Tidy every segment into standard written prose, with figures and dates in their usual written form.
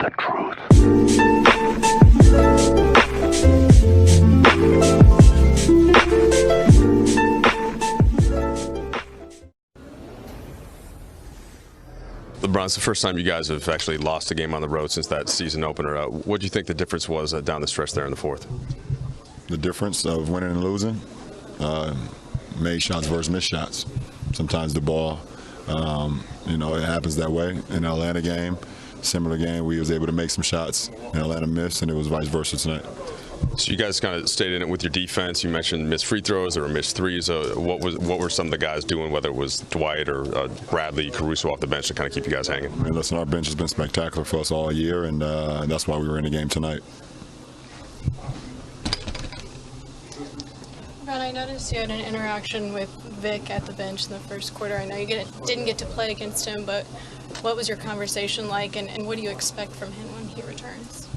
the truth. LeBron, it's the first time you guys have actually lost a game on the road since that season opener. What do you think the difference was down the stretch there in the fourth? The difference of winning and losing, made shots versus missed shots. Sometimes the ball, it happens that way. In the Atlanta game, similar game, we was able to make some shots, and Atlanta missed, and it was vice versa tonight. So you guys kind of stayed in it with your defense. You mentioned missed free throws or missed threes. What were some of the guys doing, whether it was Dwight or Bradley, Caruso off the bench to kind of keep you guys hanging? I mean, listen, our bench has been spectacular for us all year, and that's why we were in the game tonight. Ron, I noticed you had an interaction with Vic at the bench in the first quarter. I know you didn't get to play against him, but what was your conversation like, and what do you expect from him when he returns?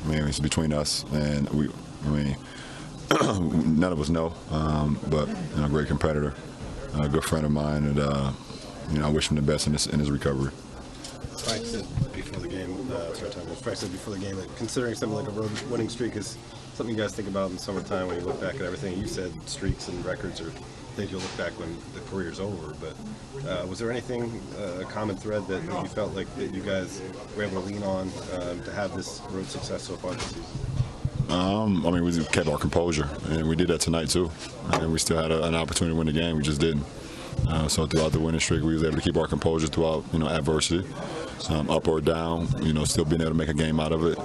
It's between us, and none of us know, but a great competitor, a good friend of mine, and I wish him the best in his recovery. Frank said before the game, that considering something like a road winning streak is something you guys think about in the summertime when you look back at everything. You said streaks and records are things you'll look back when the career's over, but was there anything, a common thread that you felt like that you guys were able to lean on to have this road success so far this season? We kept our composure, and we did that tonight too. And we still had an opportunity to win the game, we just didn't. So throughout the winning streak, we was able to keep our composure throughout, adversity, up or down, still being able to make a game out of it,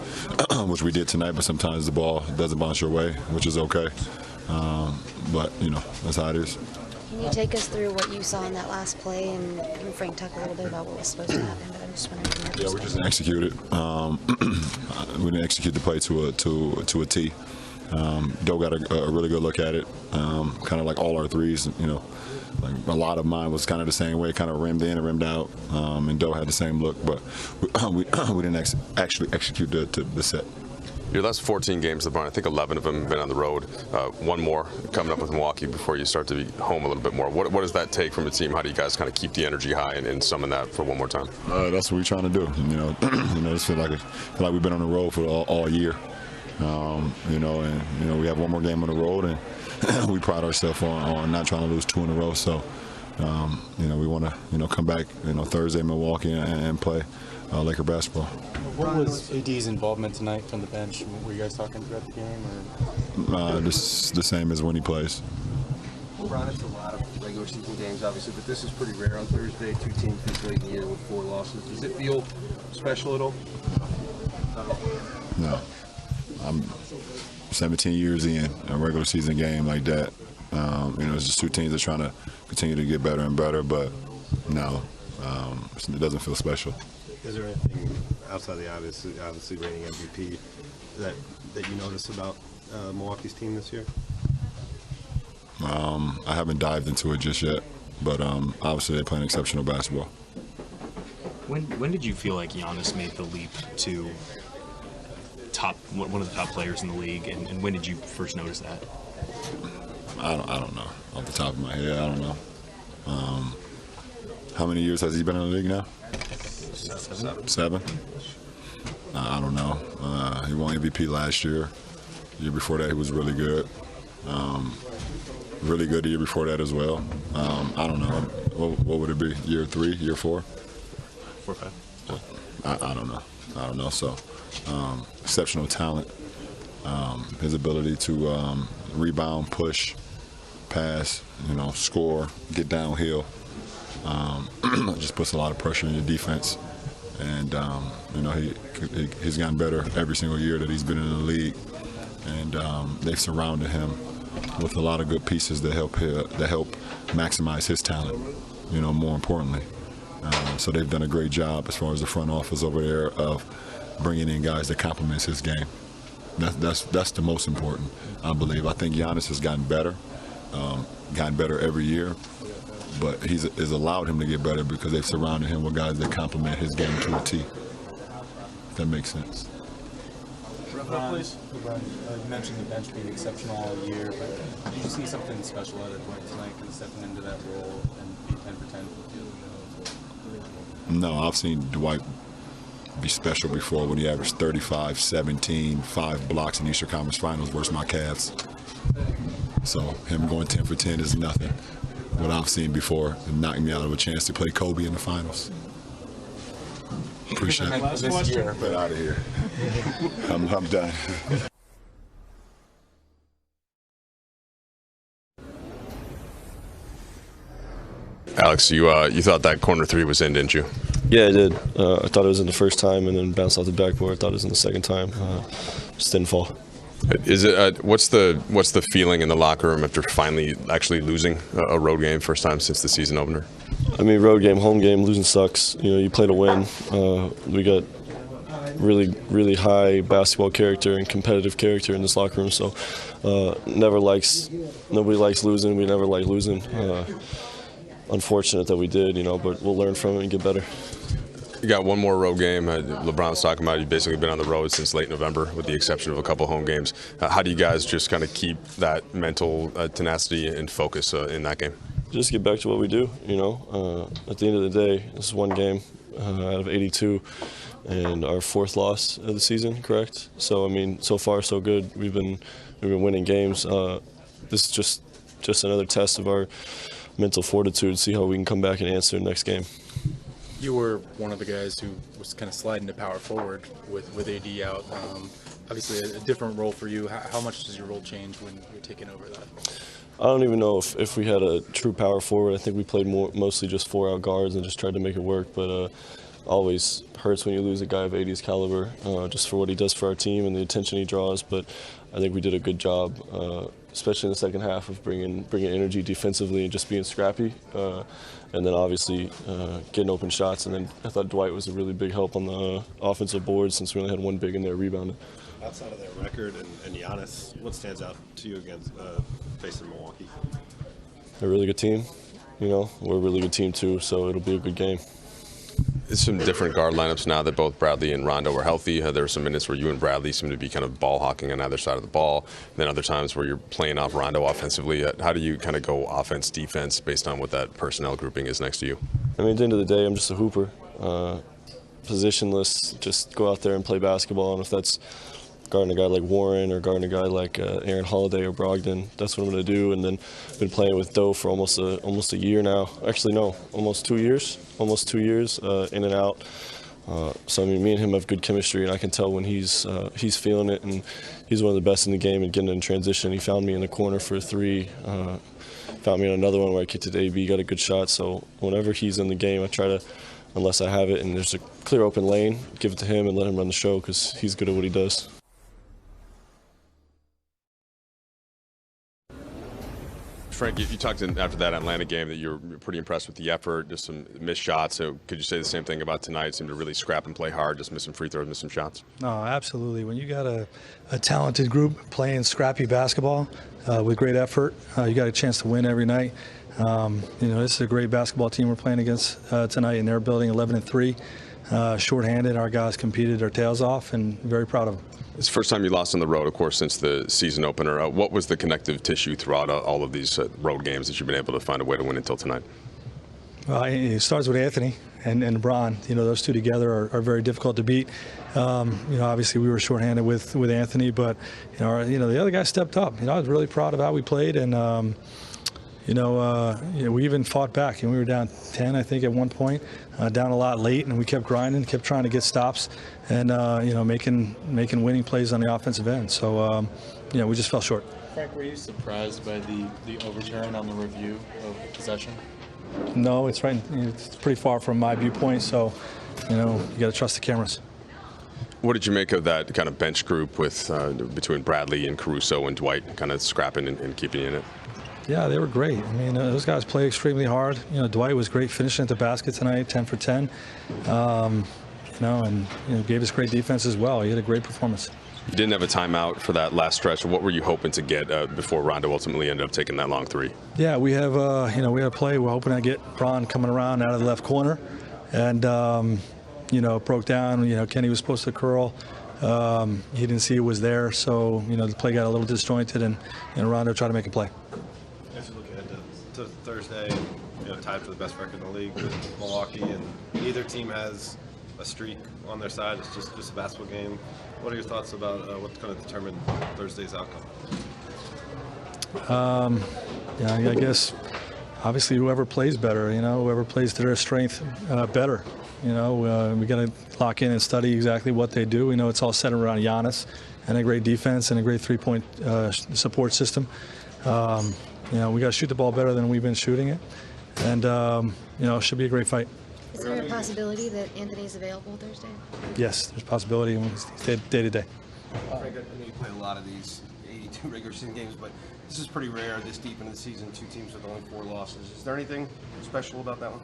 which we did tonight. But sometimes the ball doesn't bounce your way, which is okay. But that's how it is. Can you take us through what you saw in that last play, and Frank talked a little bit about what was supposed to happen? But I'm just wondering. Yeah, we just didn't execute it. We didn't execute the play to a T. Doe got a really good look at it, kind of like all our threes. Like a lot of mine was kind of the same way, kind of rimmed in and rimmed out, and Doe had the same look, but we didn't actually execute the set. Your last 14 games, LeBron, I think 11 of them have been on the road. One more coming up with Milwaukee before you start to be home a little bit more. What does that take from a team? How do you guys kind of keep the energy high and summon that for one more time? That's what we're trying to do. Just feel like we've been on the road for all year. We have one more game on the road, and we pride ourselves on not trying to lose two in a row. So, we want to, come back, Thursday in Milwaukee and play Laker basketball. What was AD's involvement tonight from the bench? Were you guys talking throughout the game, or? The same as when he plays. Ron, it's a lot of regular season games, obviously, but this is pretty rare on Thursday. Two teams this late in the year with 4 losses. Does it feel special at all? No. I'm 17 years in a regular season game like that. It's just two teams that are trying to continue to get better and better, but no, it doesn't feel special. Is there anything outside the obviously reigning MVP that you notice about Milwaukee's team this year? I haven't dived into it just yet, but obviously they're playing exceptional basketball. When did you feel like Giannis made the leap to one of the top players in the league, and when did you first notice that? I don't know off the top of my head. I don't know. How many years has he been in the league now? 7. I don't know. He won MVP last year. The year before that, he was really good. Really good the year before that as well. I don't know. What would it be? Year 3, year 4? 4 or 5. I don't know. I don't know. So, exceptional talent. His ability to rebound, push, pass, score, get downhill. Just puts a lot of pressure on your defense. And, he's gotten better every single year that he's been in the league. And they've surrounded him with a lot of good pieces that help maximize his talent, more importantly. So they've done a great job as far as the front office over there of bringing in guys that complements his game. That's the most important, I believe. I think Giannis has gotten better every year, but he's allowed him to get better because they've surrounded him with guys that complement his game to a T. If that makes sense. LeBron, you mentioned the bench being exceptional all year, but did you see something special out of Dwight tonight, kind of stepping into that role and be 10 for 10? No, I've seen Dwight be special before when he averaged 35, 17, 5 blocks in the Eastern Conference Finals versus my Cavs. So him going 10 for 10 is nothing. What I've seen before, and knocking me out of a chance to play Kobe in the finals. Appreciate it. Get out of here. I'm done. Alex, you thought that corner three was in, didn't you? Yeah, I did. I thought it was in the first time and then bounced off the backboard. I thought it was in the second time. Just didn't fall. Is it what's the feeling in the locker room after finally actually losing a road game, first time since the season opener? I mean, road game, home game, losing sucks. You know, you play to win. We got really high basketball character and competitive character in this locker room. So nobody likes losing. We never like losing. Unfortunate that we did, you know, but we'll learn from it and get better. You got one more road game. LeBron was talking about you've basically been on the road since late November, with the exception of a couple home games. How do you guys just kind of keep that mental tenacity and focus in that game? Just get back to what we do, you know. At the end of the day, this is one game out of 82 and our 4th loss of the season, correct? So, I mean, so far so good. We've been winning games. This is just another test of our mental fortitude, see how we can come back and answer the next game. You were one of the guys who was kind of sliding to power forward with AD out. Obviously, a different role for you. How much does your role change when you're taking over that? I don't even know if we had a true power forward. I think we played mostly just 4-out guards and just tried to make it work. But always hurts when you lose a guy of AD's caliber, just for what he does for our team and the attention he draws. But I think we did a good job, especially in the second half, of bringing energy defensively and just being scrappy. And then obviously getting open shots. And then I thought Dwight was a really big help on the offensive board, since we only had one big in there rebounding. Outside of their record and Giannis, what stands out to you against facing Milwaukee? They're a really good team. You know, we're a really good team too, so it'll be a good game. It's some different guard lineups now that both Bradley and Rondo are healthy. There were some minutes where you and Bradley seem to be kind of ball hawking on either side of the ball. Then other times where you're playing off Rondo offensively. How do you kind of go offense, defense based on what that personnel grouping is next to you? I mean, at the end of the day, I'm just a hooper. Positionless, just go out there and play basketball. And if that's guarding a guy like Warren or guarding a guy like Aaron Holiday or Brogdon, that's what I'm going to do. And then been playing with Doe for almost a year now. Actually, no, almost 2 years. Almost 2 years in and out. So I mean, me and him have good chemistry, and I can tell when he's feeling it. And he's one of the best in the game at getting in transition. He found me in the corner for a 3. Found me on another one where I kicked it to AB, got a good shot. So whenever he's in the game, I try to, unless I have it and there's a clear open lane, give it to him and let him run the show, because he's good at what he does. Frank, you talked after that Atlanta game that you're pretty impressed with the effort, just some missed shots. So could you say the same thing about tonight? Seemed to really scrap and play hard, just missing free throws, missing shots. No, absolutely. When you got a talented group playing scrappy basketball with great effort, you got a chance to win every night. You know, this is a great basketball team we're playing against tonight, and they're building 11-3. Shorthanded, our guys competed their tails off, and very proud of them. It's the first time you lost on the road, of course, since the season opener. What was the connective tissue throughout all of these road games that you've been able to find a way to win until tonight? Well, it starts with Anthony and LeBron. You know, those two together are very difficult to beat. You know, obviously we were shorthanded with Anthony, but you know, the other guys stepped up. You know, I was really proud of how we played, and you know, we even fought back, and we were down 10, I think, at one point, down a lot late, and we kept grinding, kept trying to get stops, and you know, making winning plays on the offensive end. So, you know, we just fell short. Frank, were you surprised by the overturn on the review of possession? No, it's right. It's pretty far from my viewpoint, so you know, you got to trust the cameras. What did you make of that kind of bench group with between Bradley and Caruso and Dwight, kind of scrapping and keeping you in it? Yeah, they were great. I mean, those guys play extremely hard. You know, Dwight was great finishing at the basket tonight, 10 for 10. You know, and you know, gave us great defense as well. He had a great performance. You didn't have a timeout for that last stretch. What were you hoping to get before Rondo ultimately ended up taking that long 3? Yeah, we have you know, we have a play. We're hoping to get Bron coming around out of the left corner, and you know, it broke down. You know, Kenny was supposed to curl. He didn't see it was there, so you know, the play got a little disjointed, and Rondo tried to make a play. As you look ahead to Thursday, you know, tied for the best record in the league with Milwaukee, and neither team has a streak on their side. It's just a basketball game. What are your thoughts about what's going to determine Thursday's outcome? Yeah, I guess obviously whoever plays better, whoever plays to their strength better. We got to lock in and study exactly what they do. We know it's all centered around Giannis and a great defense and a great three-point support system. We got to shoot the ball better than we've been shooting it, and it should be a great fight. Is there a possibility that Anthony is available Thursday? Yes, there's a possibility. Day to day. Frank, I know you play a lot of these 82 regular season games, but this is pretty rare this deep into the season, two teams with only 4 losses. Is there anything special about that one?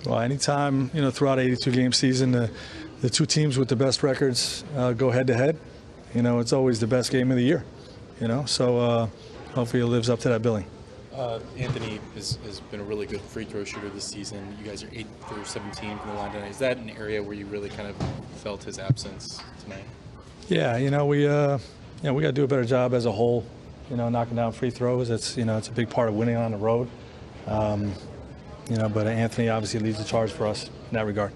Well, anytime, throughout 82-game season, the two teams with the best records go head-to-head, it's always the best game of the year, So hopefully it lives up to that billing. Anthony has been a really good free throw shooter this season. You guys are 8 through 17 from the line tonight. Is that an area where you really kind of felt his absence tonight? Yeah, we got to do a better job as a whole, knocking down free throws. It's a big part of winning on the road. But Anthony obviously leads the charge for us in that regard.